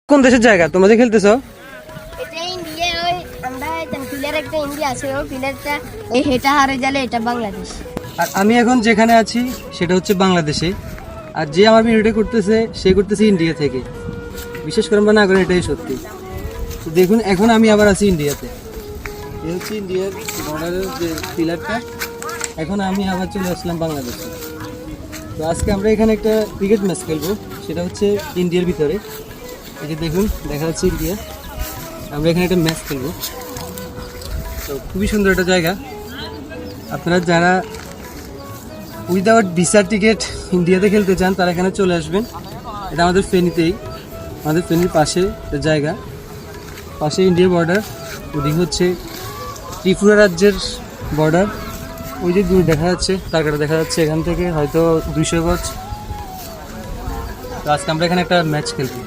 কোন দেশের জায়গা তোমরা যে খেলতেছো? এটা ইন্ডিয়া, ওই আমরা প্লেয়ার একটা ইন্ডিয়া আছে, ওই প্লেয়ারটা এই হেটা হারে গেলে এটা বাংলাদেশ। আর আমি এখন যেখানে আছি সেটা হচ্ছে বাংলাদেশে, আর যে আমার ভিডিওটা করতেছে সে করতেছে ইন্ডিয়া থেকে। বিশেষ করে আমরা না করেন, এটাই সত্যি। তো দেখুন এখন আমি আবার আছি ইন্ডিয়াতে, এই হচ্ছে ইন্ডিয়ার বর্ডারের যে পিলারটা। এখন আমি আবার চলে আসলাম বাংলাদেশে। তো আজকে আমরা এখানে একটা ক্রিকেট ম্যাচ খেলবো, সেটা হচ্ছে ইন্ডিয়ার ভিতরে। এই যে দেখুন দেখা যাচ্ছে ইন্ডিয়া, আমরা এখানে একটা ম্যাচ খেলবো। তো খুবই সুন্দর একটা জায়গা। আপনারা যারা উইদাউট ভিসা টিকিট ইন্ডিয়াতে খেলতে চান তারা এখানে চলে আসবেন। এটা আমাদের ফেনীতেই, আমাদের ফেনীর পাশে একটা জায়গা, পাশে ইন্ডিয়া বর্ডার, ওদিকে হচ্ছে ত্রিপুরা রাজ্যের বর্ডার। ওই যে দূর দেখা যাচ্ছে, টাকাটা দেখা যাচ্ছে এখান থেকে হয়তো 200 গজ। তো আজকে আমরা এখানে একটা ম্যাচ খেলবো।